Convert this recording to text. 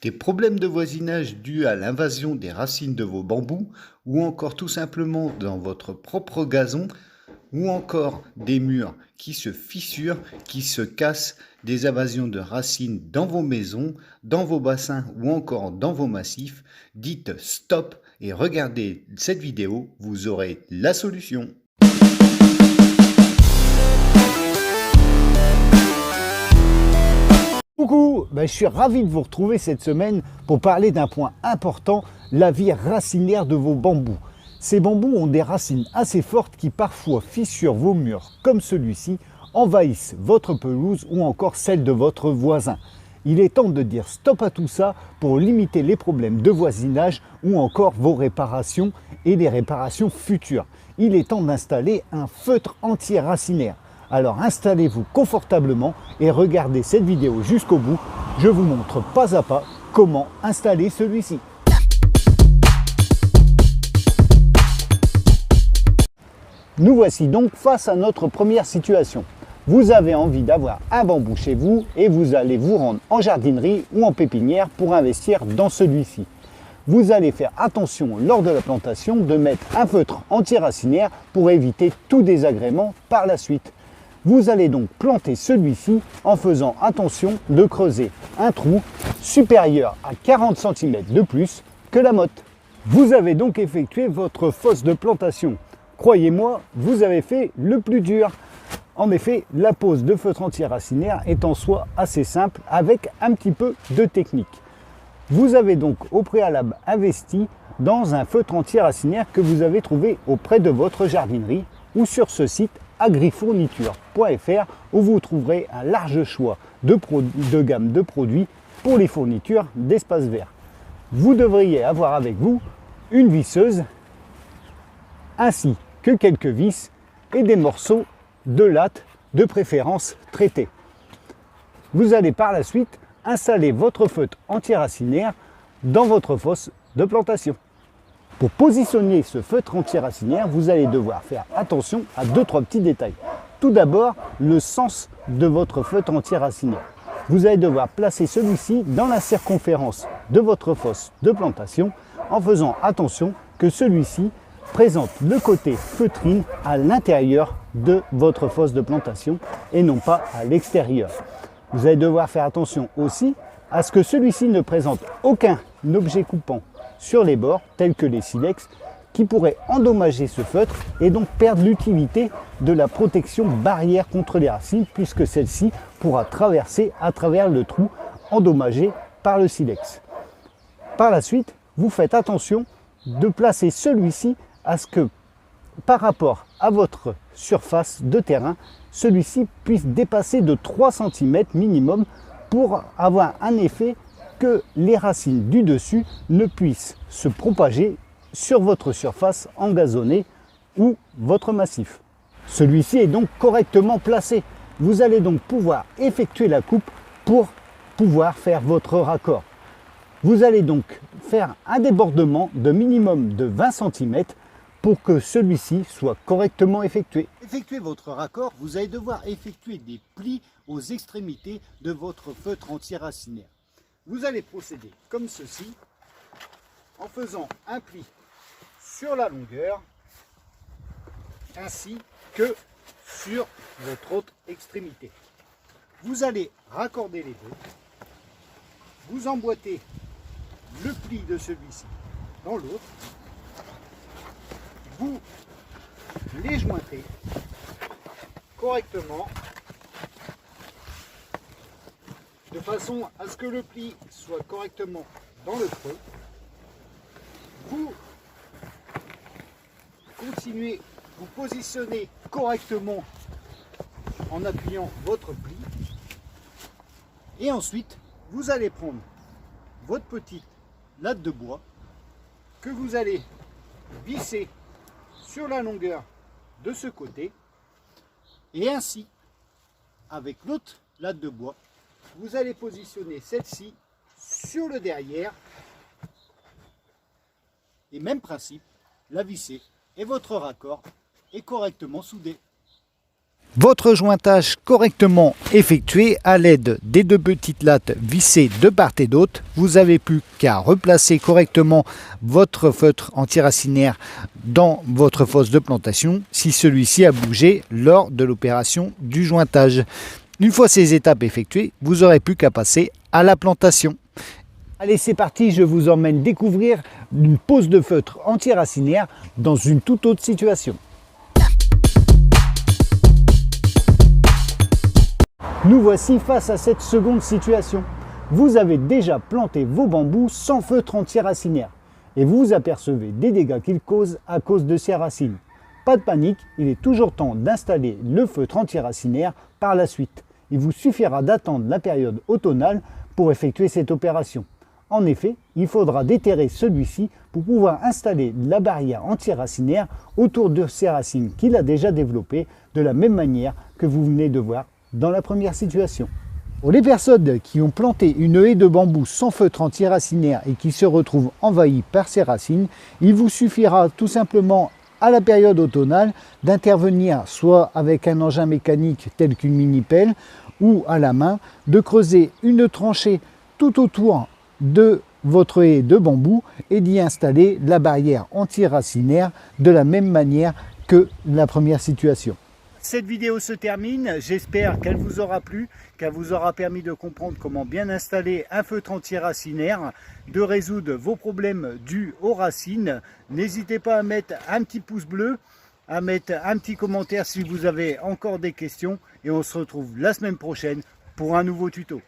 Des problèmes de voisinage dus à l'invasion des racines de vos bambous, ou encore tout simplement dans votre propre gazon, ou encore des murs qui se fissurent, qui se cassent, des invasions de racines dans vos maisons, dans vos bassins ou encore dans vos massifs, dites stop et regardez cette vidéo, vous aurez la solution. Coucou, je suis ravi de vous retrouver cette semaine pour parler d'un point important, la vie racinaire de vos bambous. Ces bambous ont des racines assez fortes qui parfois fissurent vos murs comme celui-ci, envahissent votre pelouse ou encore celle de votre voisin. Il est temps de dire stop à tout ça pour limiter les problèmes de voisinage ou encore vos réparations et les réparations futures. Il est temps d'installer un feutre anti-racinaire. Alors installez-vous confortablement et regardez cette vidéo jusqu'au bout. Je vous montre pas à pas comment installer celui-ci. Nous voici donc face à notre première situation. Vous avez envie d'avoir un bambou chez vous et vous allez vous rendre en jardinerie ou en pépinière pour investir dans celui-ci. Vous allez faire attention lors de la plantation de mettre un feutre anti-racinaire pour éviter tout désagrément par la suite. Vous allez donc planter celui-ci en faisant attention de creuser un trou supérieur à 40 cm de plus que la motte. Vous avez donc effectué votre fosse de plantation. Croyez-moi, vous avez fait le plus dur. En effet, la pose de feutre anti-racinaire est en soi assez simple avec un petit peu de technique. Vous avez donc au préalable investi dans un feutre anti-racinaire que vous avez trouvé auprès de votre jardinerie ou sur ce site agrifourniture.fr où vous trouverez un large choix de gamme de produits pour les fournitures d'espaces verts. Vous devriez avoir avec vous une visseuse ainsi que quelques vis et des morceaux de latte de préférence traités. Vous allez par la suite installer votre feutre anti-racinaire dans votre fosse de plantation. Pour positionner ce feutre anti-racinaire, vous allez devoir faire attention à 2-3 petits détails. Tout d'abord, le sens de votre feutre anti-racinaire. Vous allez devoir placer celui-ci dans la circonférence de votre fosse de plantation en faisant attention que celui-ci présente le côté feutrine à l'intérieur de votre fosse de plantation et non pas à l'extérieur. Vous allez devoir faire attention aussi à ce que celui-ci ne présente aucun objet coupant sur les bords, tels que les silex, qui pourraient endommager ce feutre et donc perdre l'utilité de la protection barrière contre les racines, puisque celle-ci pourra traverser à travers le trou endommagé par le silex. Par la suite, vous faites attention de placer celui-ci à ce que, par rapport à votre surface de terrain, celui-ci puisse dépasser de 3 cm minimum pour avoir un effet que les racines du dessus ne puissent se propager sur votre surface engazonnée ou votre massif. Celui-ci est donc correctement placé. Vous allez donc pouvoir effectuer la coupe pour pouvoir faire votre raccord. Vous allez donc faire un débordement de minimum de 20 cm pour que celui-ci soit correctement effectué. Effectuez votre raccord, vous allez devoir effectuer des plis aux extrémités de votre feutre anti-racinaire. Vous allez procéder comme ceci, en faisant un pli sur la longueur, ainsi que sur votre autre extrémité. Vous allez raccorder les deux, vous emboîtez le pli de celui-ci dans l'autre, vous les jointez correctement de façon à ce que le pli soit correctement dans le creux. Vous continuez, vous positionnez correctement en appuyant votre pli et ensuite vous allez prendre votre petite latte de bois que vous allez visser sur la longueur de ce côté et ainsi avec l'autre latte de bois vous allez positionner celle-ci sur le derrière et même principe, la visser et votre raccord est correctement soudé. Votre jointage correctement effectué à l'aide des 2 petites lattes vissées de part et d'autre, vous n'avez plus qu'à replacer correctement votre feutre antiracinaire dans votre fosse de plantation si celui-ci a bougé lors de l'opération du jointage. Une fois ces étapes effectuées, vous n'aurez plus qu'à passer à la plantation. Allez, c'est parti, je vous emmène découvrir une pose de feutre antiracinaire dans une toute autre situation. Nous voici face à cette seconde situation. Vous avez déjà planté vos bambous sans feutre antiracinaire et vous vous apercevez des dégâts qu'ils causent à cause de ces racines. Pas de panique, il est toujours temps d'installer le feutre antiracinaire par la suite. Il vous suffira d'attendre la période automnale pour effectuer cette opération. En effet, il faudra déterrer celui-ci pour pouvoir installer la barrière antiracinaire autour de ces racines qu'il a déjà développées de la même manière que vous venez de voir dans la première situation. Pour les personnes qui ont planté une haie de bambou sans feutre antiracinaire et qui se retrouvent envahies par ces racines, il vous suffira tout simplement à la période automnale d'intervenir soit avec un engin mécanique tel qu'une mini-pelle ou à la main, de creuser une tranchée tout autour de votre haie de bambou et d'y installer la barrière antiracinaire de la même manière que la première situation. Cette vidéo se termine, j'espère qu'elle vous aura plu, qu'elle vous aura permis de comprendre comment bien installer un feutre antiracinaire, de résoudre vos problèmes dus aux racines. N'hésitez pas à mettre un petit pouce bleu, à mettre un petit commentaire si vous avez encore des questions et on se retrouve la semaine prochaine pour un nouveau tuto.